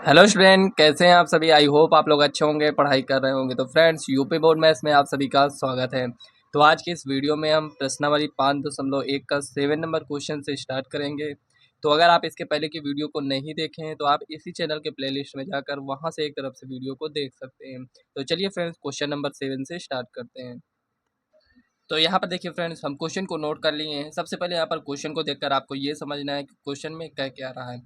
Hello student, कैसे हैं आप सभी। आई होप आप लोग अच्छे होंगे, पढ़ाई कर रहे होंगे। तो फ्रेंड्स, यूपी बोर्ड मैथ्स में आप सभी का स्वागत है। तो आज की इस वीडियो में हम प्रश्नावली 5.1 का 7 नंबर क्वेश्चन से स्टार्ट करेंगे। तो अगर आप इसके पहले की वीडियो को नहीं देखे हैं तो आप इसी चैनल के प्लेलिस्ट में जाकर वहाँ से एक तरफ से वीडियो को देख सकते हैं। तो चलिए फ्रेंड्स, क्वेश्चन नंबर 7 से स्टार्ट करते हैं। तो यहाँ पर देखिए फ्रेंड्स, हम क्वेश्चन को नोट कर लिए हैं। सबसे पहले यहाँ पर क्वेश्चन को देखकर आपको ये समझना है कि क्वेश्चन में कह क्या रहा है।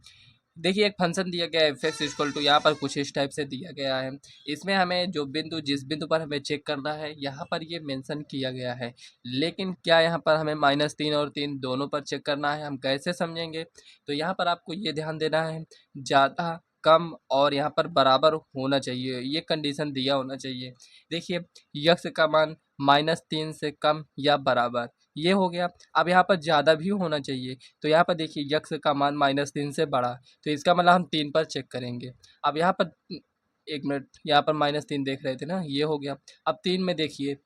देखिए, एक फंक्शन दिया गया है एफ एक्स इक्वल टू, यहाँ पर कुछ इस टाइप से दिया गया है। इसमें हमें जो बिंदु, जिस बिंदु पर हमें चेक करना है, यहाँ पर ये मेंशन किया गया है। लेकिन क्या यहाँ पर हमें -3 और 3 दोनों पर चेक करना है, हम कैसे समझेंगे। तो यहाँ पर आपको ये ध्यान देना है, ज़्यादा, कम और यहाँ पर बराबर होना चाहिए, ये कंडीशन दिया होना चाहिए। देखिए, यक्स का मान -3 से कम या बराबर, ये हो गया। अब यहाँ पर ज़्यादा भी होना चाहिए। तो यहाँ पर देखिए, यक्स का मान -3 से बड़ा, तो इसका मतलब हम 3 पर चेक करेंगे। अब यहाँ पर एक मिनट, यहाँ पर -3 देख रहे थे ना, ये हो गया। अब 3 में देखिए,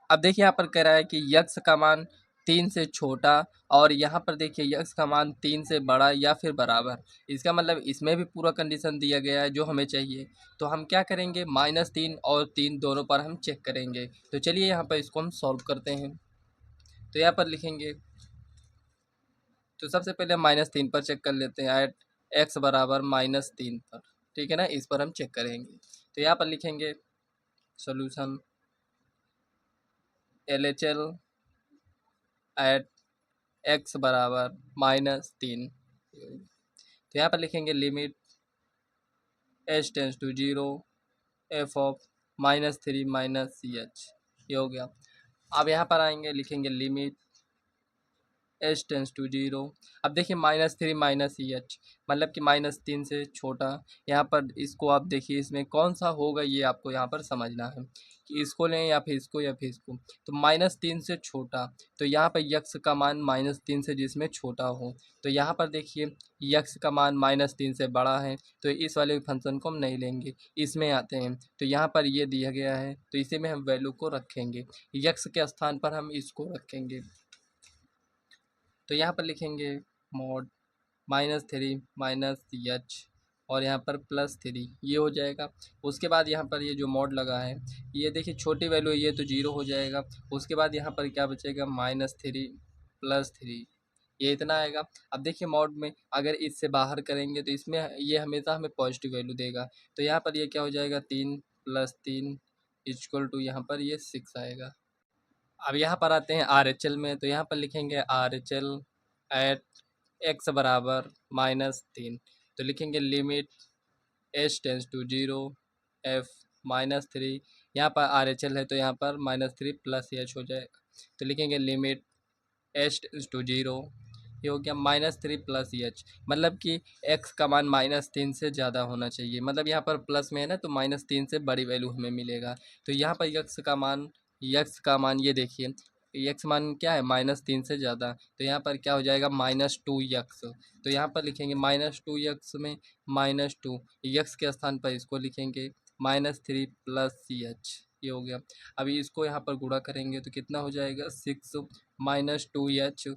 अब देखिए यहाँ पर कह रहा है कि यक्स का मान 3 से छोटा, और यहाँ पर देखिए यक्स का मान 3 से बड़ा या फिर बराबर। इसका मतलब इसमें भी पूरा कंडीशन दिया गया है जो हमें चाहिए। तो हम क्या करेंगे, -3 और 3 दोनों पर हम चेक करेंगे। तो चलिए यहाँ पर इसको हम सॉल्व करते हैं। तो यहाँ पर लिखेंगे, तो सबसे पहले -3 पर चेक कर लेते हैं। एट एक्स बराबर -3 पर, ठीक है ना, इस पर हम चेक करेंगे। तो यहाँ पर लिखेंगे सोल्यूशन LHL एट एक्स बराबर -3। तो यहाँ पर लिखेंगे limit h tends to 0 f of -3 -ch, ये हो गया। अब यहाँ पर आएंगे, लिखेंगे लिमिट h टेंस टू 0। अब देखिए -3 -ch, मतलब कि -3 से छोटा। यहाँ पर इसको आप देखिए, इसमें कौन सा होगा ये आपको यहाँ पर समझना है कि इसको लें या फिर इसको या फिर इसको। तो -3 से छोटा, तो यहाँ पर यक्स का मान -3 से जिसमें छोटा हो। तो यहाँ पर देखिए, यक्स का मान -3 से बड़ा है, तो इस वाले फंक्शन को हम नहीं लेंगे, इसमें आते हैं। तो यहाँ पर ये दिया गया है, तो इसी में हम वैल्यू को रखेंगे, यक्स के स्थान पर हम इसको रखेंगे। तो यहाँ पर लिखेंगे मॉड -3 -h और यहाँ पर +3, ये हो जाएगा। उसके बाद यहाँ पर ये जो मॉड लगा है, ये देखिए छोटी वैल्यू है, ये तो 0 हो जाएगा। उसके बाद यहाँ पर क्या बचेगा, -3 +3, ये इतना आएगा। अब देखिए मॉड में अगर इससे बाहर करेंगे तो इसमें ये हमेशा हमें पॉजिटिव वैल्यू देगा। तो यहाँ पर ये क्या हो जाएगा, 3 + 3 इक्वल टू, यहाँ पर ये 6 आएगा। अब यहाँ पर आते हैं RHL में। तो यहाँ पर लिखेंगे RHL एट एक्स बराबर -3। तो लिखेंगे limit h tends to 0 f -3। यहाँ पर RHL है तो यहाँ पर -3 + h हो जाएगा। तो लिखेंगे लिमिट h टेंस टू 0, ये हो गया -3 + h, मतलब कि x का मान -3 से ज़्यादा होना चाहिए। मतलब यहाँ पर प्लस में है ना, तो -3 से बड़ी वैल्यू हमें मिलेगा। तो यहाँ पर यक्स का मान ये देखिए, यक्स मान क्या है, -3 से ज़्यादा। तो यहाँ पर क्या हो जाएगा, -2x। तो यहाँ पर लिखेंगे -2x में -2, यक्स के स्थान पर इसको लिखेंगे -3 + h, ये हो गया। अभी इसको यहाँ पर गुणा करेंगे तो कितना हो जाएगा, 6 -2h।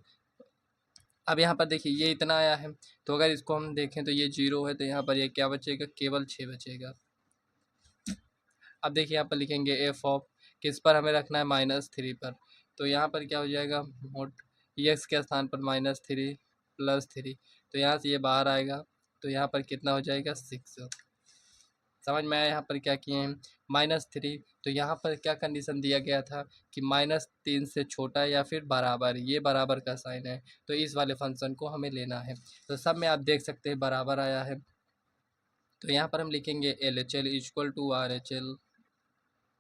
अब यहाँ पर देखिए ये इतना आया है, तो अगर इसको हम देखें तो ये 0 है, तो यहाँ पर ये क्या बचेगा, केवल 6 बचेगा। अब देखिए यहाँ पर लिखेंगे एफ ऑफ, किस पर हमें रखना है, -3 पर। तो यहाँ पर क्या हो जाएगा, मोड एक्स के स्थान पर -3 +3, तो यहाँ से ये बाहर आएगा। तो यहाँ पर कितना हो जाएगा, 6। समझ में आया यहाँ पर क्या किए हैं, -3। तो यहाँ पर क्या कंडीशन दिया गया था कि -3 से छोटा या फिर बराबर, ये बराबर का साइन है, तो इस वाले फंक्शन को हमें लेना है। तो सब में आप देख सकते हैं बराबर आया है। तो यहाँ पर हम लिखेंगे LHL equal to RHL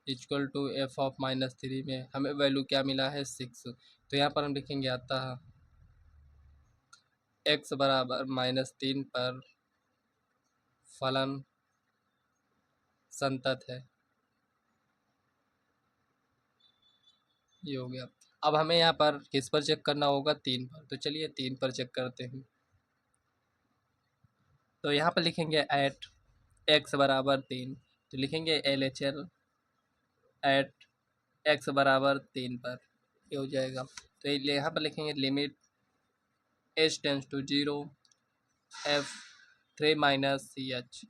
equal to f of -3 में हमें वैल्यू क्या मिला है, 6। तो यहाँ पर हम लिखेंगे आता x बराबर -3 पर फलन संतत है, ये हो गया। अब हमें यहाँ पर किस पर चेक करना होगा, 3 पर। तो चलिए 3 पर चेक करते हैं। तो यहाँ पर लिखेंगे एट एक्स बराबर 3। तो लिखेंगे LHL एट एक्स बराबर 3 पर, ये हो जाएगा। तो यहाँ पर लिखेंगे limit h tends to 0 f 3 minus c h,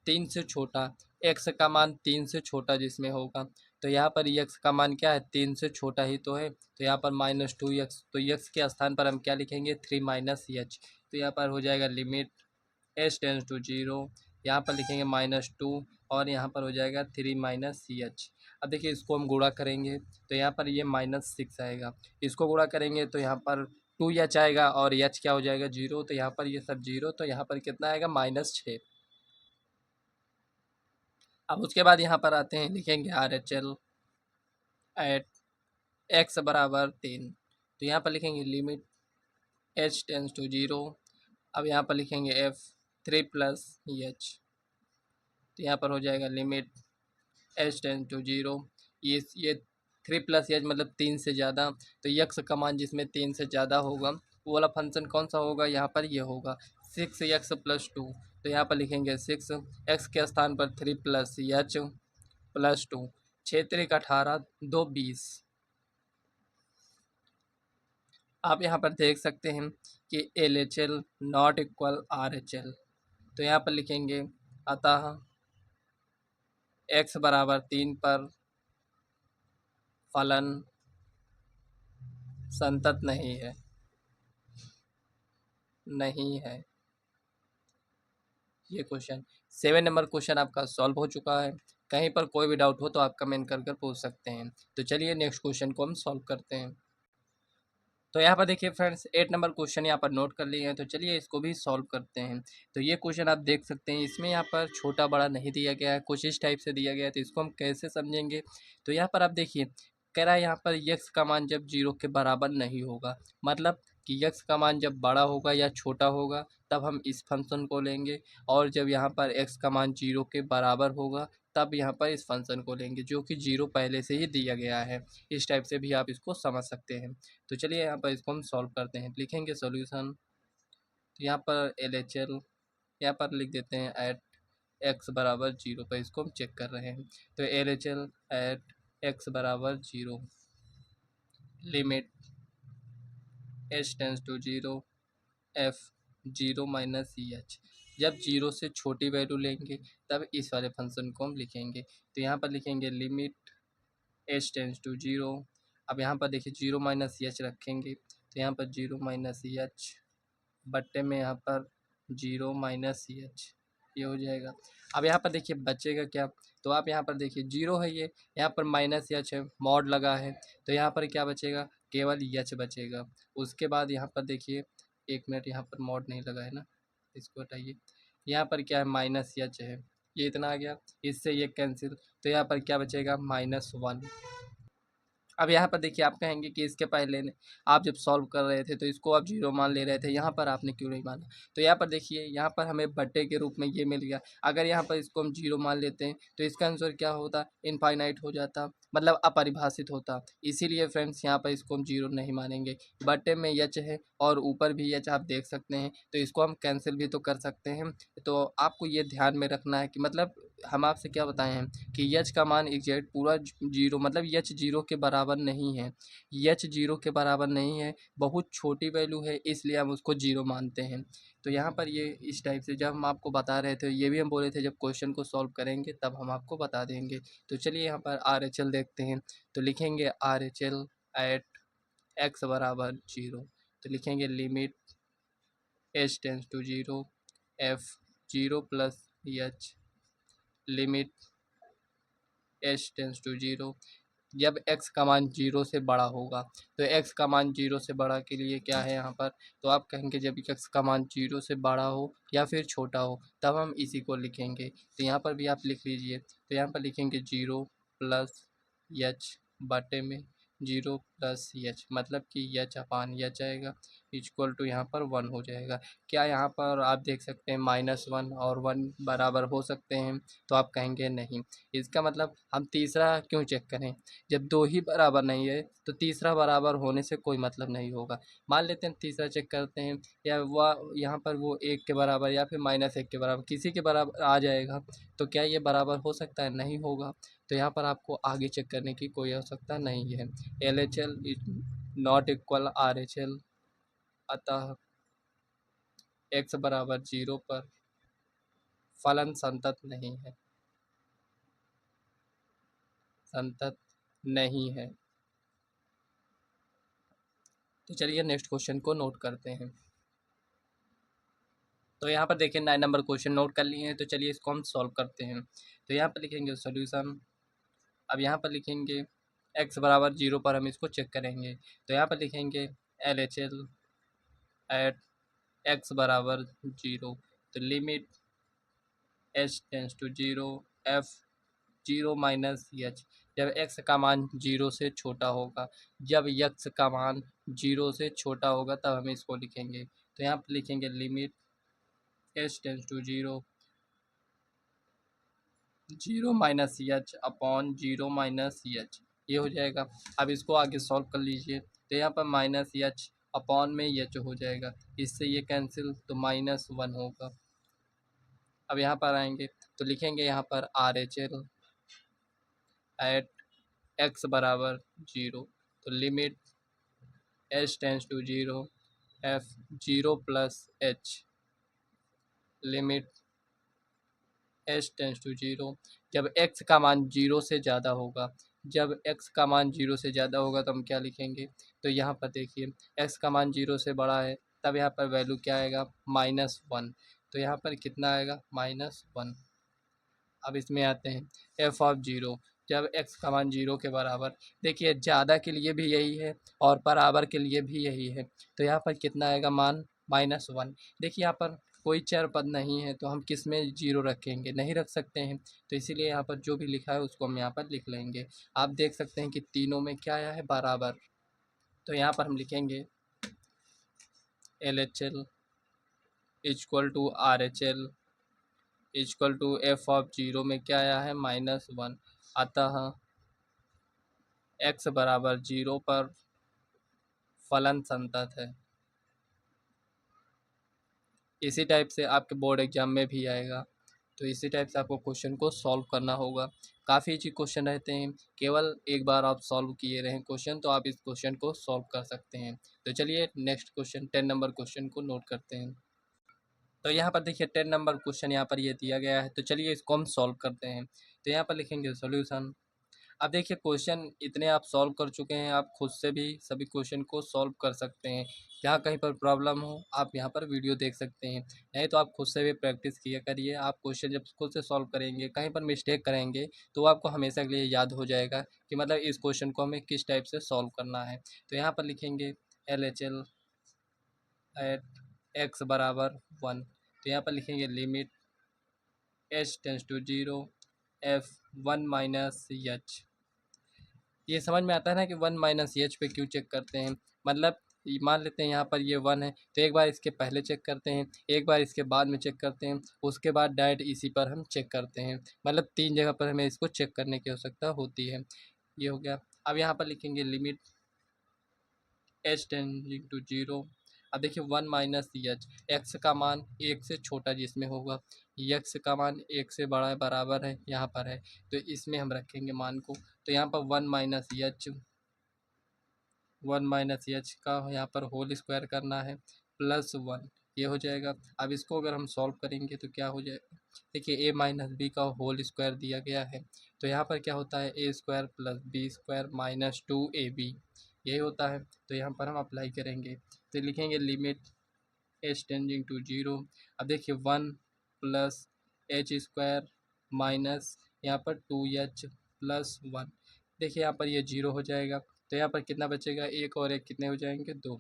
3 से छोटा, x का मान 3 से छोटा जिसमें होगा, तो यहाँ पर x का मान क्या है, 3 से छोटा ही तो है, तो यहाँ पर -2x, तो x के स्थान पर हम क्या लिखेंगे, 3 माइनस सी एच, तो यहाँ पर हो जाएगा लिमिट h टेंस टू 0, यहाँ पर लिखेंगे -2 और यहाँ पर हो जाएगा 3 माइनस सी एच। अब देखिए इसको हम गुणा करेंगे तो यहाँ पर ये -6 आएगा, इसको गुणा करेंगे तो यहाँ पर 2h आएगा और h क्या हो जाएगा 0, तो यहाँ पर ये सब 0, तो यहाँ पर कितना आएगा -6। अब उसके बाद यहाँ पर आते हैं, लिखेंगे RHL एट x बराबर 3, तो यहाँ पर लिखेंगे लिमिट h टेंस टू 0। अब यहाँ पर लिखेंगे f 3 प्लस h, तो यहाँ पर हो जाएगा लिमिट h टेंस टू 0। ये 3 प्लस एच मतलब 3 से ज़्यादा, तो यक्स का मान जिसमें 3 से ज़्यादा होगा वो वाला फंक्शन कौन सा होगा, यहाँ पर ये होगा 6x+2, तो यहाँ पर लिखेंगे 6, x के स्थान पर 3 प्लस एच प्लस 2, 6×3 = 18, 2 20। आप यहाँ पर देख सकते हैं कि LHL नॉट इक्वल RHL, तो यहाँ पर लिखेंगे अतः x बराबर 3 पर फलन संतत नहीं है, नहीं है। ये क्वेश्चन 7 नंबर क्वेश्चन आपका सॉल्व हो चुका है। कहीं पर कोई भी डाउट हो तो आप कमेंट कर पूछ सकते हैं। तो चलिए नेक्स्ट क्वेश्चन को हम सॉल्व करते हैं। तो यहाँ पर देखिए फ्रेंड्स 8 नंबर क्वेश्चन यहाँ पर नोट कर लिए हैं, तो चलिए इसको भी सॉल्व करते हैं। तो ये क्वेश्चन आप देख सकते हैं, इसमें यहाँ पर छोटा बड़ा नहीं दिया गया है, कुछ इस टाइप से दिया गया है, तो इसको हम कैसे समझेंगे। तो यहाँ पर आप देखिए कह रहा है यहाँ पर यक्स का मान जब 0 के बराबर नहीं होगा, मतलब कि यक्स का मान जब बड़ा होगा या छोटा होगा तब हम इस फंक्शन को लेंगे, और जब यहाँ पर एक्स का मान 0 के बराबर होगा तब यहाँ पर इस फंक्शन को लेंगे, जो कि 0 पहले से ही दिया गया है। इस टाइप से भी आप इसको समझ सकते हैं। तो चलिए यहाँ पर इसको हम सॉल्व करते हैं, लिखेंगे सॉल्यूशन। तो यहाँ पर LHL यहाँ पर लिख देते हैं एट x बराबर 0 पर, इसको हम चेक कर रहे हैं। तो LHL एट x बराबर 0, limit h tends to 0, f 0 minus c h. जब 0 से छोटी वैल्यू लेंगे तब इस वाले फंक्शन को हम लिखेंगे। तो यहाँ पर लिखेंगे लिमिट h टेंस टू 0। अब यहाँ पर देखिए 0 माइनस सी एच रखेंगे, तो यहाँ पर 0 माइनस सी एच बट्टे में यहाँ पर 0 माइनस सी एच, ये हो जाएगा। अब यहाँ पर देखिए बचेगा क्या, तो आप यहाँ पर देखिए 0 है, ये यहाँ पर माइनस एच है, मॉड लगा है, तो यहाँ पर क्या बचेगा, केवल एच बचेगा। उसके बाद यहाँ पर देखिए 1 मिनट, यहाँ पर मॉड नहीं लगा है ना, इसको हटाइए। यहाँ पर क्या है, माइनस एच है, ये इतना आ गया, इससे ये कैंसिल, तो यहाँ पर क्या बचेगा, -1। अब यहाँ पर देखिए आप कहेंगे कि इसके पहले ने आप जब सॉल्व कर रहे थे तो इसको आप 0 मान ले रहे थे, यहाँ पर आपने क्यों नहीं माना। तो यहाँ पर देखिए यहाँ पर हमें बट्टे के रूप में ये मिल गया, अगर यहाँ पर इसको हम 0 मान लेते हैं तो इसका आंसर क्या होता, इनफाइनाइट हो जाता, मतलब अपरिभाषित होता। इसीलिए फ्रेंड्स यहाँ पर इसको हम 0 नहीं मानेंगे। बट्टे में यच है और ऊपर भी यच आप देख सकते हैं, तो इसको हम कैंसिल भी तो कर सकते हैं। तो आपको ये ध्यान में रखना है कि मतलब हम आपसे क्या बताए हैं कि यच का मान एग्जैक्ट पूरा 0, मतलब यच 0 के बराबर नहीं है, यच 0 के बराबर नहीं है, बहुत छोटी वैल्यू है, इसलिए हम उसको 0 मानते हैं। तो यहाँ पर ये इस टाइप से जब हम आपको बता रहे थे, ये भी हम बोले थे जब क्वेश्चन को सॉल्व करेंगे तब हम आपको बता देंगे। तो चलिए यहाँ पर RHL देखते हैं, तो लिखेंगे RHL एट x बराबर 0, तो लिखेंगे limit h tends to 0, f 0 plus h, limit h tends to 0। जब x का मान 0 से बड़ा होगा, तो x का मान 0 से बड़ा के लिए क्या है यहाँ पर, तो आप कहेंगे जब x का मान 0 से बड़ा हो या फिर छोटा हो तब हम इसी को लिखेंगे। तो यहाँ पर भी आप लिख लीजिए, तो यहाँ पर लिखेंगे 0 प्लस h बटे में 0 प्लस एच, मतलब कि एच अपान एच आएगा, इक्वल टू यहाँ पर 1 हो जाएगा। क्या यहाँ पर आप देख सकते हैं -1 और 1 बराबर हो सकते हैं, तो आप कहेंगे नहीं। इसका मतलब हम तीसरा क्यों चेक करें, जब 2 ही बराबर नहीं है तो तीसरा बराबर होने से कोई मतलब नहीं होगा। मान लेते हैं तीसरा चेक करते हैं, या वह यहाँ पर वो 1 के बराबर या फिर -1 के बराबर किसी के बराबर आ जाएगा, तो क्या ये बराबर हो सकता है, नहीं होगा। तो यहाँ पर आपको आगे चेक करने की कोई आवश्यकता नहीं है। LHL is not equal RHL, अतः x बराबर 0 पर फलन संतत नहीं है, संतत नहीं है। तो चलिए नेक्स्ट क्वेश्चन को नोट करते हैं। तो यहाँ पर देखिए 9 नंबर क्वेश्चन नोट कर लिए हैं, तो चलिए इसको हम सॉल्व करते हैं। तो यहाँ पर लिखेंगे सॉल्यूशन। अब यहाँ पर लिखेंगे x बराबर 0 पर हम इसको चेक करेंगे। तो यहाँ पर लिखेंगे LHL एट x बराबर 0। तो limit h tends to 0 f 0 minus h. जब x का मान 0 से छोटा होगा, जब x का मान 0 से छोटा होगा तब हम इसको लिखेंगे। तो यहाँ पर लिखेंगे limit h tends to 0 0 minus h upon 0 minus h, ये हो जाएगा। अब इसको आगे सॉल्व कर लीजिए। तो यहाँ पर माइनस एच अपॉन में एच हो जाएगा, इससे ये कैंसिल, तो -1 होगा। अब यहाँ पर आएंगे तो लिखेंगे यहाँ पर RHL एट x बराबर 0। तो limit h tends to 0 f 0 plus h, limit h tends to 0। जब x का मान 0 से ज़्यादा होगा, जब x का मान 0 से ज़्यादा होगा तो हम क्या लिखेंगे। तो यहाँ पर देखिए x का मान 0 से बड़ा है, तब यहाँ पर वैल्यू क्या आएगा, -1। तो यहाँ पर कितना आएगा, -1। अब इसमें आते हैं f ऑफ 0। जब x का मान 0 के बराबर, देखिए ज़्यादा के लिए भी यही है और बराबर के लिए भी यही है। तो यहाँ पर कितना आएगा, मान -1। देखिए यहाँ पर कोई चर पद नहीं है, तो हम किस में 0 रखेंगे, नहीं रख सकते हैं। तो इसीलिए यहाँ पर जो भी लिखा है उसको हम यहाँ पर लिख लेंगे। आप देख सकते हैं कि तीनों में क्या आया है, बराबर। तो यहाँ पर हम लिखेंगे LHL equal to RHL equal to f of 0 में क्या आया है, -1। अतः x बराबर 0 पर फलन संतत है। इसी टाइप से आपके बोर्ड एग्जाम में भी आएगा। तो इसी टाइप से आपको क्वेश्चन को सॉल्व करना होगा। काफ़ी अच्छी क्वेश्चन रहते हैं, केवल एक बार आप सॉल्व किए रहें क्वेश्चन तो आप इस क्वेश्चन को सॉल्व कर सकते हैं। तो चलिए नेक्स्ट क्वेश्चन 10 नंबर क्वेश्चन को नोट करते हैं। तो यहाँ पर देखिए 10 नंबर क्वेश्चन यहाँ पर ये दिया गया है। तो चलिए इसको हम सॉल्व करते हैं। तो यहाँ पर लिखेंगे सॉल्यूशन। अब देखिए क्वेश्चन इतने आप सॉल्व कर चुके हैं, आप खुद से भी सभी क्वेश्चन को सॉल्व कर सकते हैं। जहाँ कहीं पर प्रॉब्लम हो आप यहाँ पर वीडियो देख सकते हैं, नहीं तो आप खुद से भी प्रैक्टिस किया करिए। आप क्वेश्चन जब खुद से सॉल्व करेंगे, कहीं पर मिस्टेक करेंगे तो आपको हमेशा के लिए याद हो जाएगा कि मतलब इस क्वेश्चन को हमें किस टाइप से सॉल्व करना है। तो यहाँ पर लिखेंगे LHL एट x बराबर 1। तो यहाँ पर लिखेंगे limit h tends to 0 f 1 minus h. ये समझ में आता है ना कि 1 माइनस एच पे क्यों चेक करते हैं। मतलब मान लेते हैं यहाँ पर ये 1 है, तो एक बार इसके पहले चेक करते हैं, एक बार इसके बाद में चेक करते हैं, उसके बाद डायरेक्ट इसी पर हम चेक करते हैं। मतलब 3 जगह पर हमें इसको चेक करने की आवश्यकता होती है। ये हो गया। अब यहाँ पर लिखेंगे लिमिट h टेंडिंग टू 0। अब देखिए 1 माइनस एच, एक्स का मान 1 से छोटा जिसमें होगा, एक्स का मान 1 से बड़ा है, बराबर है यहाँ पर है, तो इसमें हम रखेंगे मान को। तो यहाँ पर 1 माइनस एच का यहाँ पर होल स्क्वायर करना है, +1, ये हो जाएगा। अब इसको अगर हम सॉल्व करेंगे तो क्या हो जाएगा, देखिए a माइनस बी का होल स्क्वायर दिया गया है, तो यहाँ पर क्या होता है, a square plus b square minus 2ab, यही होता है। तो यहाँ पर हम अप्लाई करेंगे, तो लिखेंगे लिमिट h टेंडिंग टू 0। अब देखिए 1 प्लस एच स्क्वायर माइनस यहाँ पर 2h प्लस 1, देखिए यहाँ पर ये 0 हो जाएगा। तो यहाँ पर कितना बचेगा, 1 और 1 कितने हो जाएंगे, 2।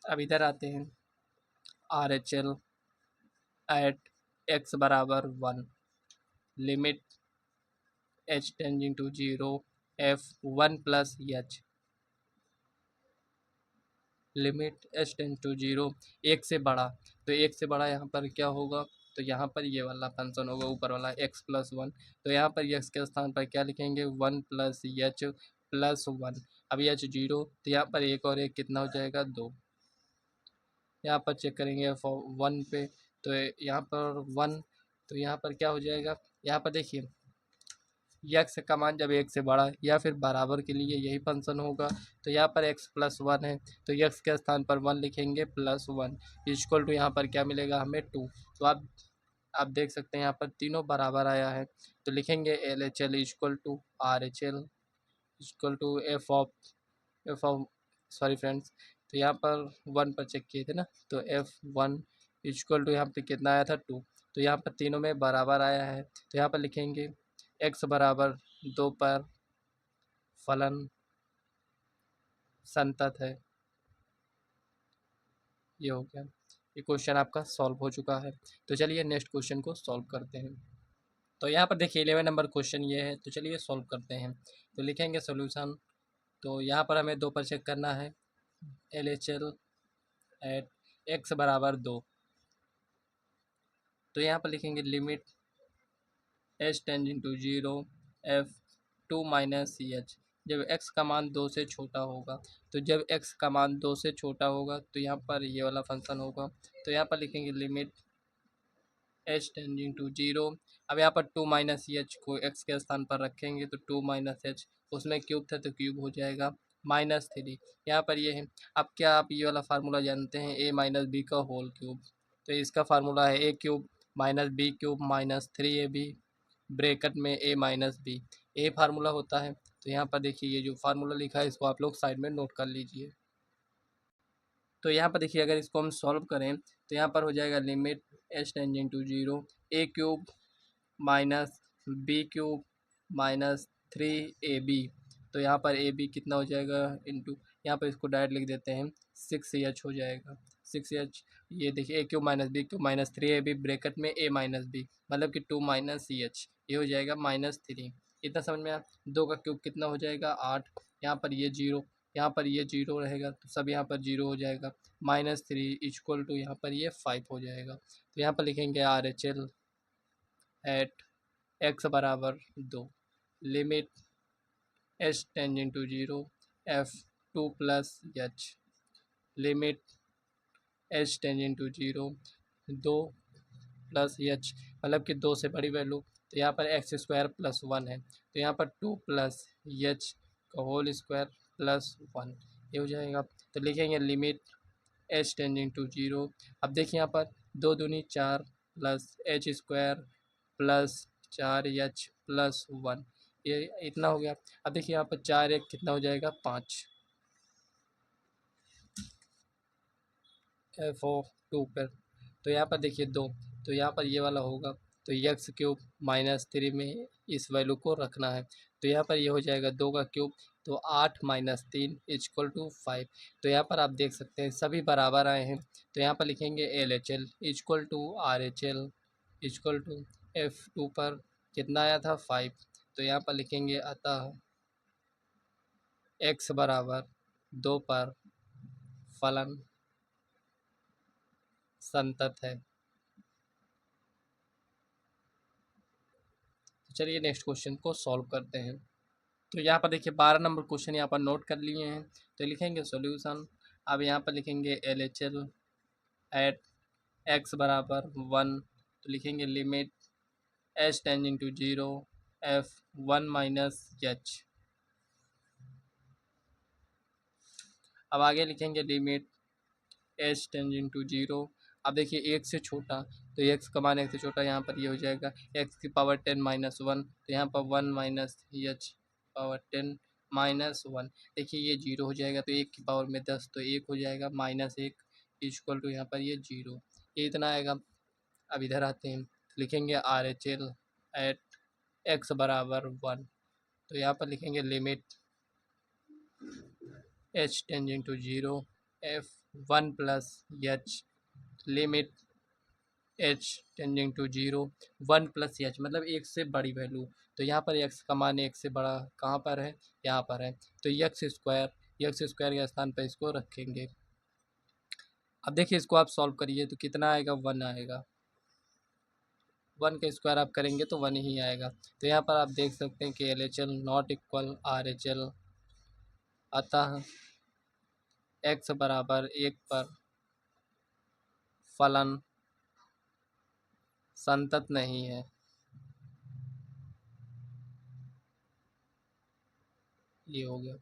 अब इधर आते हैं RHL एट x बराबर 1, limit h tending to 0 f 1 plus h, limit h tend to 0, 1 से बड़ा, तो 1 से बड़ा यहाँ पर क्या होगा, तो यहाँ पर ये वाला फंक्शन होगा ऊपर वाला x प्लस 1। तो यहाँ पर x के स्थान पर क्या लिखेंगे, 1 प्लस एच प्लस 1। अब एच 0, तो यहाँ पर 1 और 1 कितना हो जाएगा, 2। यहाँ पर चेक करेंगे 1 पे, तो यहाँ पर 1, तो यहाँ पर क्या हो जाएगा, यहाँ पर देखिए एक्स का मान जब 1 से बड़ा या फिर बराबर के लिए यही फंक्शन होगा। तो यहाँ पर x प्लस 1 है, तो x के स्थान पर 1 लिखेंगे, +1 इक्वल टू यहाँ पर क्या मिलेगा हमें, 2। तो आप आप देख सकते हैं यहाँ पर तीनों बराबर आया है, तो लिखेंगे L H L equal to R H L equal to f of sorry friends, तो यहाँ पर 1 पर चेक किए थे ना, तो F1 इक्वल टू यहाँ पे कितना आया था 2, तो यहाँ पर तीनों में बराबर आया है, तो यहाँ पर लिखेंगे x बराबर 2 पर फलन संतत है। ये हो गया, ये क्वेश्चन आपका सॉल्व हो चुका है। तो चलिए नेक्स्ट क्वेश्चन को सॉल्व करते हैं। तो यहाँ पर देखिए 11 नंबर क्वेश्चन ये है, तो चलिए सॉल्व करते हैं। तो लिखेंगे सोल्यूशन, तो यहाँ पर हमें 2 पर चेक करना है, L H L at x बराबर 2, तो यहाँ पर लिखेंगे limit h tending to zero f two minus c h, जब x का मान 2 से छोटा होगा, तो जब x का मान 2 से छोटा होगा तो यहाँ पर ये वाला फंक्शन होगा, तो यहाँ पर लिखेंगे limit h tending to zero. अब यहाँ पर 2 माइनस एच को x के स्थान पर रखेंगे, तो 2 माइनस एच, उसमें क्यूब था तो क्यूब हो जाएगा -3, यहाँ पर ये है। अब क्या आप ये वाला फार्मूला जानते हैं, a माइनस बी का होल क्यूब, तो इसका फार्मूला है a cube minus b cube minus 3ab bracket में a माइनस बी, ए फार्मूला होता है। तो यहाँ पर देखिए ये जो फार्मूला लिखा है इसको आप लोग साइड में नोट कर लीजिए। तो यहाँ पर देखिए अगर इसको हम सॉल्व करें तो यहाँ पर हो जाएगा limit h tending to zero a cube minus b cube minus 3ab, तो यहाँ पर ए बी कितना हो जाएगा इंटू, यहाँ पर इसको डायरेक्ट लिख देते हैं 6h हो जाएगा 6h। ये देखिए a cube minus b cube minus 3ab bracket में a माइनस बी, मतलब कि 2 माइनस सी एच, ये हो जाएगा -3। इतना समझ में आया। 2 का क्यूब कितना हो जाएगा 8, यहाँ पर ये जीरो, यहाँ पर ये जीरो रहेगा तो सब यहाँ पर जीरो हो जाएगा, -3 इक्वल टू यहाँ पर ये 5 हो जाएगा। तो यहाँ पर लिखेंगे R H L at x बराबर 2, limit h tending to zero f two plus h, limit h tending to zero 2 plus h, मतलब कि 2 से बड़ी वैल्यू, तो यहाँ पर एक्स स्क्वायर प्लस 1 है, तो यहाँ पर 2 प्लस एच का होल स्क्वायर प्लस 1, ये हो जाएगा। तो लिखेंगे limit h tending to zero. अब देखिए यहाँ पर 2 दूनी 4 plus h square plus 4h plus 1, ये इतना हो गया। अब देखिए यहाँ पर 4 1 कितना हो जाएगा 5, एफ ओ 2 पर, तो यहाँ पर देखिए 2, तो यहाँ पर ये वाला होगा, तो एक्स क्यूब -3 में इस वैल्यू को रखना है, तो यहाँ पर ये हो जाएगा 2 का क्यूब, तो 8 - 3 इक्वल टू 5। तो यहाँ पर आप देख सकते हैं सभी बराबर आए हैं, तो यहाँ पर लिखेंगे L H L equal to R H L equal to F2 पर कितना आया था 5, तो यहाँ पर लिखेंगे अतः x बराबर 2 पर फलन संतत है। तो चलिए नेक्स्ट क्वेश्चन को सॉल्व करते हैं। तो यहाँ पर देखिए 12 नंबर क्वेश्चन यहाँ पर नोट कर लिए हैं, तो लिखेंगे सॉल्यूशन। अब यहाँ पर लिखेंगे L H L at x बराबर 1, तो लिखेंगे limit h tending to zero f 1 minus h. अब आगे लिखेंगे limit h tending to zero, अब देखिए एक से छोटा, तो एक्स का मान एक से छोटा, यहाँ पर ये हो जाएगा एक्स की पावर 10 - 1, तो यहाँ पर 1 माइनस एच पावर 10 -1, देखिए ये जीरो हो जाएगा, तो 1 की पावर में 10, तो 1 हो जाएगा -1 इक्वल टू यहाँ पर ये जीरो, ये इतना आएगा। अब इधर आते हैं, लिखेंगे R H L at x बराबर 1, तो यहाँ पर लिखेंगे limit h tending to zero f 1 plus h, limit h tending to zero 1 plus h, मतलब एक से बड़ी वैल्यू, तो यहाँ पर एक्स का मान एक से बड़ा कहाँ पर है, यहाँ पर है, तो एक्स स्क्वायर के स्थान पर इसको रखेंगे। अब देखिए इसको आप सॉल्व करिए तो कितना आएगा 1 आएगा, 1 का स्क्वायर आप करेंगे तो 1 ही आएगा। तो यहाँ पर आप देख सकते हैं कि L H L not equal are H L, अतः एक्स बराबर 1 पर फलन संतत नहीं है। ये हो गया।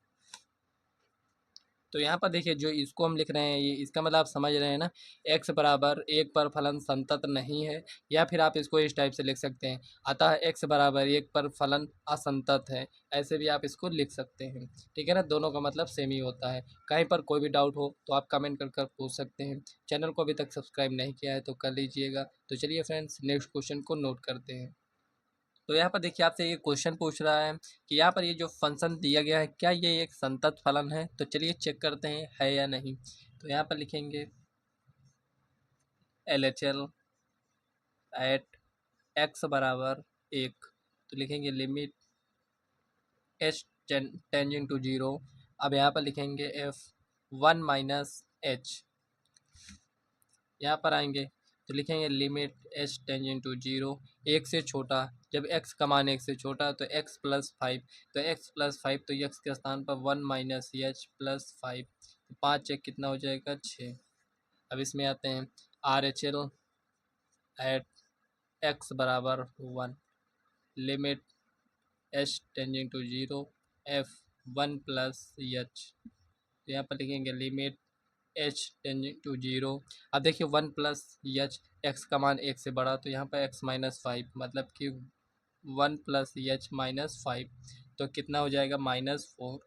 तो यहाँ पर देखिए जो इसको हम लिख रहे हैं ये इसका मतलब आप समझ रहे हैं ना, x बराबर 1 पर फलन संतत नहीं है, या फिर आप इसको इस टाइप से लिख सकते हैं, अतः x बराबर 1 पर फलन असंतत है, ऐसे भी आप इसको लिख सकते हैं। ठीक है ना, दोनों का मतलब सेम ही होता है। कहीं पर कोई भी डाउट हो तो आप कमेंट कर पूछ सकते हैं। चैनल को अभी तक सब्सक्राइब नहीं किया है तो कर लीजिएगा। तो चलिए फ्रेंड्स नेक्स्ट क्वेश्चन को नोट करते हैं। तो यहाँ पर देखिए आपसे ये क्वेश्चन पूछ रहा है कि यहाँ पर ये जो फंक्शन दिया गया है क्या ये एक संतत फलन है। तो चलिए चेक करते हैं है या नहीं। तो यहाँ पर लिखेंगे LHL एट x बराबर 1, तो लिखेंगे लिमिट h टेंजिंग टू 0। अब यहाँ पर लिखेंगे f 1 माइनस h, यहाँ पर आएंगे तो लिखेंगे लिमिट h टेंजिंग टू 0, 1 से छोटा, जब x का मान 1 से छोटा तो x प्लस 5, तो x प्लस 5 तो x के स्थान पर 1 माइनस h प्लस 5, तो 5 1 कितना हो जाएगा 6। अब इसमें आते हैं RHL एट x बराबर 1, limit h tending to 0 f 1 plus h, तो यहाँ पर लिखेंगे लिमिट h टेंजिंग टू 0। अब देखिए 1 प्लस h, x का मान 1 से बड़ा तो यहाँ पर x माइनस 5, मतलब कि 1 प्लस h माइनस 5, तो कितना हो जाएगा -4।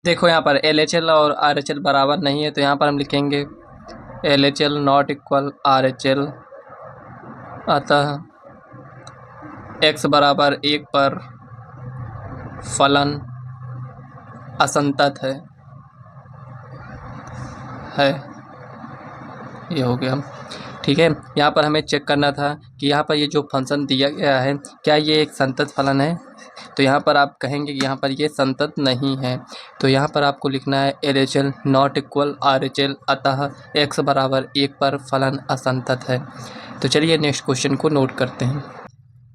देखो यहाँ पर LHL और RHL बराबर नहीं है, तो यहाँ पर हम लिखेंगे LHL नॉट इक्वल RHL, अतः x बराबर 1 पर फलन असंतत है। ये हो गया। ठीक है, यहाँ पर हमें चेक करना था कि यहाँ पर ये जो फंक्शन दिया गया है क्या ये एक संतत फलन है। तो यहाँ पर आप कहेंगे कि यहाँ पर ये संतत नहीं है, तो यहाँ पर आपको लिखना है LHL नॉट इक्वल RHL, अतः x बराबर 1 पर फलन असंतत है। तो चलिए नेक्स्ट क्वेश्चन को नोट करते हैं।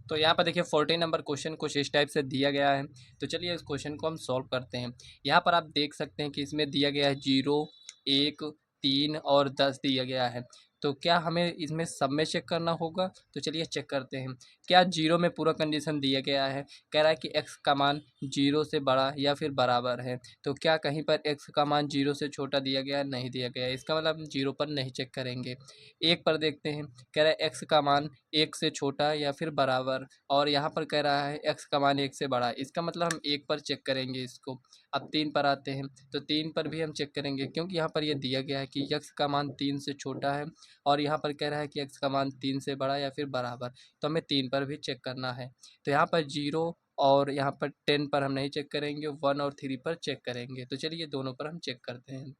तो यहाँ पर देखिए 14 नंबर क्वेश्चन कुछ इस टाइप से दिया गया है। तो चलिए इस क्वेश्चन को हम सॉल्व करते हैं। यहाँ पर आप देख सकते हैं कि इसमें दिया गया है 0, 1, 3 और 10 दिया गया है। तो क्या हमें इसमें सब में चेक करना होगा। तो चलिए चेक करते हैं। क्या 0 में पूरा कंडीशन दिया गया है, कह रहा है कि x का मान 0 से बड़ा या फिर बराबर है। तो क्या कहीं पर x का मान 0 से छोटा दिया गया है, नहीं दिया गया है, इसका मतलब हम 0 पर नहीं चेक करेंगे। 1 पर देखते हैं, कह रहा है x का मान 1 से छोटा या फिर बराबर, और यहाँ पर कह रहा है x का मान 1 से बड़ा, इसका मतलब हम 1 पर चेक करेंगे इसको। अब 3 पर आते हैं, तो 3 पर भी हम चेक करेंगे क्योंकि यहाँ पर ये दिया गया है कि x का मान 3 से छोटा है, और यहाँ पर कह रहा है कि x का मान 3 से बड़ा या फिर बराबर, तो हमें 3 पर भी चेक करना है। तो यहाँ पर 0 और यहाँ पर 10 पर हम नहीं चेक करेंगे, 1 और 3 पर चेक करेंगे। तो चलिए दोनों पर हम चेक करते हैं।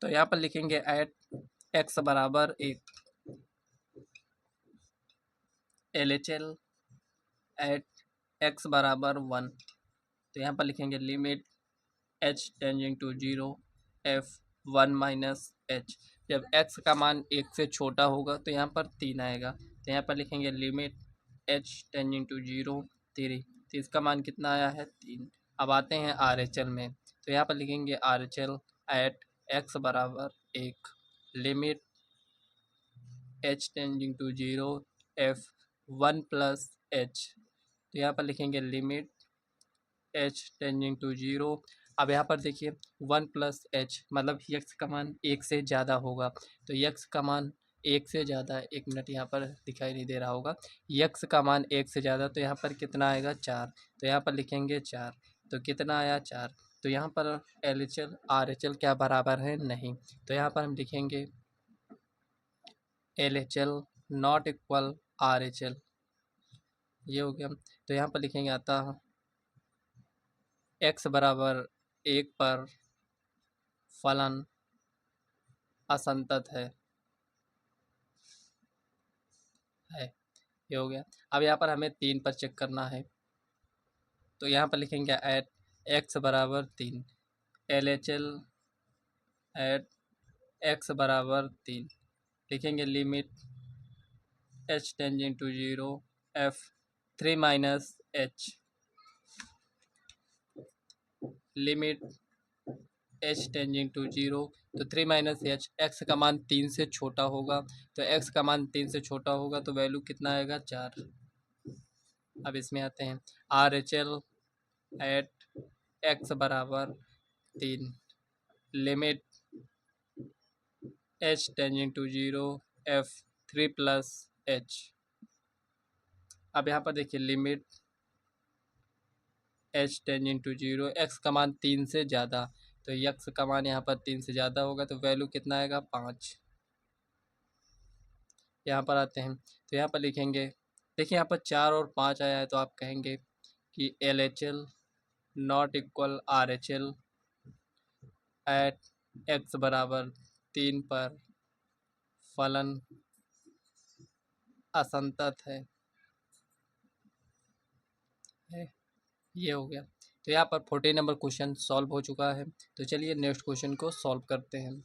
तो यहाँ पर लिखेंगे एट x बराबर 1, LHL एट x बराबर 1, तो यहाँ पर लिखेंगे limit h tending to 0 f 1 minus h। जब x का मान 1 से छोटा होगा तो यहाँ पर 3 आएगा, तो यहाँ पर लिखेंगे लिमिट h टेंजिंग टू 0 3, तो इसका मान कितना आया है 3। अब आते हैं RHL में, तो यहाँ पर लिखेंगे RHL एट x बराबर 1, limit h tending to 0 f 1 plus h, तो यहाँ पर लिखेंगे लिमिट h टेंजिंग टू 0। अब यहाँ पर देखिए 1 प्लस h मतलब x का मान 1 से ज़्यादा होगा, तो x का मान 1 से ज़्यादा, 1 मिनट यहाँ पर दिखाई नहीं दे रहा होगा, x का मान 1 से ज़्यादा, तो यहाँ पर कितना आएगा 4, तो यहाँ पर लिखेंगे 4, तो कितना आया 4। तो यहाँ पर LHL RHL क्या बराबर है, नहीं, तो यहाँ पर हम लिखेंगे LHL नॉट इक्वल RHL, ये हो गया। तो यहाँ पर लिखेंगे आता x बराबर 1 पर फलन असंतत है, ये हो गया। अब यहाँ पर हमें 3 पर चेक करना है, तो यहाँ पर लिखेंगे एट x बराबर 3, LHL एट x बराबर 3, लिखेंगे limit h tending to 0 f 3 minus h, limit h tending to 0, तो 3 माइनस h, x का मान 3 से छोटा होगा, तो x का मान 3 से छोटा होगा तो वैल्यू कितना आएगा 4। अब इसमें आते हैं RHL एट x बराबर 3 limit h tending to 0 f 3 plus h। अब यहाँ पर देखिए limit h tending to 0 x का मान 3 से ज़्यादा, तो x का मान यहाँ पर 3 से ज़्यादा होगा तो वैल्यू कितना आएगा 5। यहाँ पर आते हैं तो यहाँ पर लिखेंगे, देखिए यहाँ पर 4 और 5 आया है तो आप कहेंगे कि LHL not equal RHL at x बराबर 3 पर फलन असंतत है। ये हो गया। तो यहाँ पर 14 नंबर क्वेश्चन सॉल्व हो चुका है। तो चलिए नेक्स्ट क्वेश्चन को सॉल्व करते हैं।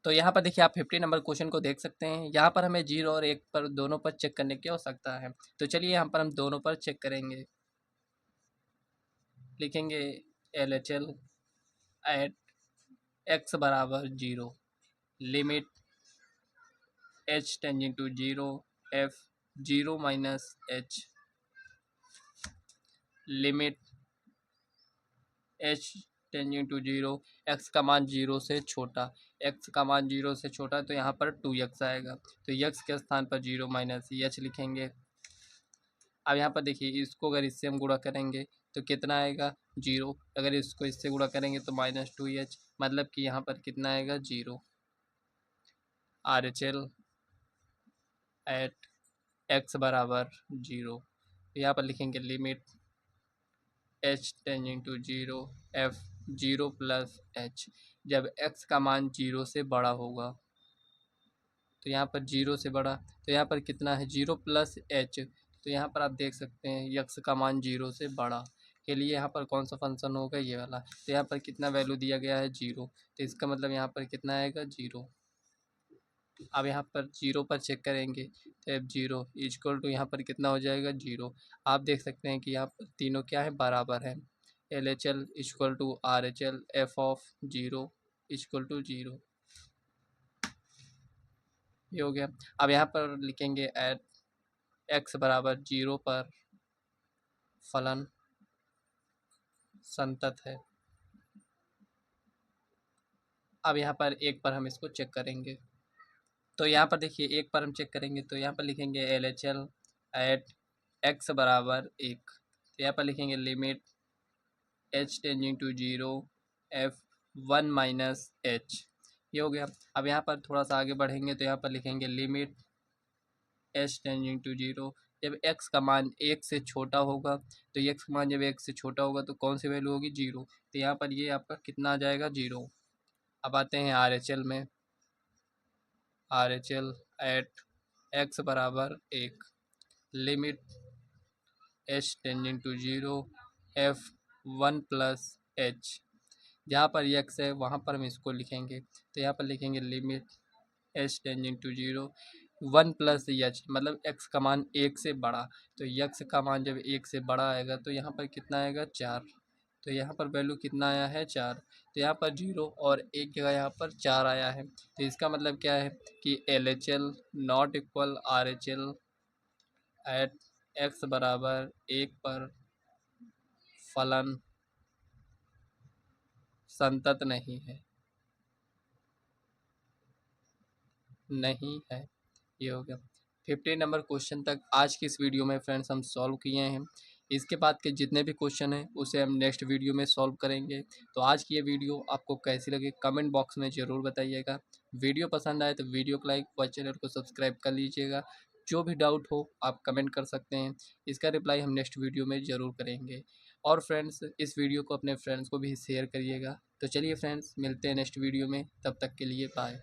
तो यहाँ पर देखिए आप 15 नंबर क्वेश्चन को देख सकते हैं। यहाँ पर हमें 0 और 1 पर दोनों पर चेक करने की आवश्यकता है। तो चलिए यहाँ पर हम दोनों पर चेक करेंगे। लिखेंगे LHL एट x बराबर 0 limit h tending to 0 f 0 minus h limit h tending to 0 x का मान 0 से छोटा, x का मान 0 से छोटा तो यहाँ पर 2x आएगा, तो x के स्थान पर 0 माइनस h लिखेंगे। अब यहाँ पर देखिए इसको अगर इससे हम गुणा करेंगे तो कितना आएगा 0, अगर इसको इससे गुणा करेंगे तो -2h, मतलब कि यहाँ पर कितना आएगा 0। RHL एट x बराबर 0, यहाँ पर लिखेंगे limit h tending to 0 f 0 plus h। जब x का मान 0 से बड़ा होगा तो यहाँ पर 0 से बड़ा, तो यहाँ पर कितना है 0 प्लस h, तो यहाँ पर आप देख सकते हैं x का मान 0 से बड़ा के लिए यहाँ पर कौन सा फंक्शन होगा ये वाला, तो यहाँ पर कितना वैल्यू दिया गया है 0, तो इसका मतलब यहाँ पर कितना आएगा 0। अब यहाँ पर 0 पर चेक करेंगे तो f 0 इक्वल टू यहाँ पर कितना हो जाएगा 0। आप देख सकते हैं कि यहाँ पर तीनों क्या है बराबर है। LHL equal to RHL f of 0 equal to 0, ये हो गया। अब यहाँ पर लिखेंगे एट x बराबर 0 पर फलन संतत है। अब यहाँ पर एक पर हम इसको चेक करेंगे, तो यहाँ पर देखिए एक पर हम चेक करेंगे तो यहाँ पर लिखेंगे LHL एट x बराबर 1, तो यहाँ पर लिखेंगे limit h tending to 0 f 1 minus h, ये हो गया। अब यहाँ पर थोड़ा सा आगे बढ़ेंगे तो यहाँ पर लिखेंगे लिमिट h टेंजिंग टू 0, जब x का मान 1 से छोटा होगा, तो x का मान जब 1 से छोटा होगा तो कौन सी वैल्यू होगी 0, तो यहाँ पर ये आपका कितना आ जाएगा 0। अब आते हैं RHL में, RHL एट x बराबर 1 limit h tending to 0 f 1 plus h, जहाँ पर x है वहाँ पर हम इसको लिखेंगे, तो यहाँ पर लिखेंगे limit h tending to 0 1 plus h, मतलब x का मान 1 से बड़ा, तो x का मान जब 1 से बड़ा आएगा तो यहाँ पर कितना आएगा 4, तो यहाँ पर वैल्यू कितना आया है 4, तो यहाँ पर 0 और 1 जगह यहाँ पर 4 आया है, तो इसका मतलब क्या है कि LHL not equal RHL at x बराबर 1 पर फलन संतत नहीं है, नहीं है। ये हो गया 15 नंबर क्वेश्चन तक आज की इस वीडियो में फ्रेंड्स हम सॉल्व किए हैं। इसके बाद के जितने भी क्वेश्चन हैं उसे हम नेक्स्ट वीडियो में सॉल्व करेंगे। तो आज की ये वीडियो आपको कैसी लगी कमेंट बॉक्स में ज़रूर बताइएगा। वीडियो पसंद आए तो वीडियो को लाइक व चैनल को सब्सक्राइब कर लीजिएगा। जो भी डाउट हो आप कमेंट कर सकते हैं, इसका रिप्लाई हम नेक्स्ट वीडियो में ज़रूर करेंगे। और फ्रेंड्स इस वीडियो को अपने फ्रेंड्स को भी शेयर करिएगा। तो चलिए फ्रेंड्स मिलते हैं नेक्स्ट वीडियो में, तब तक के लिए बाय।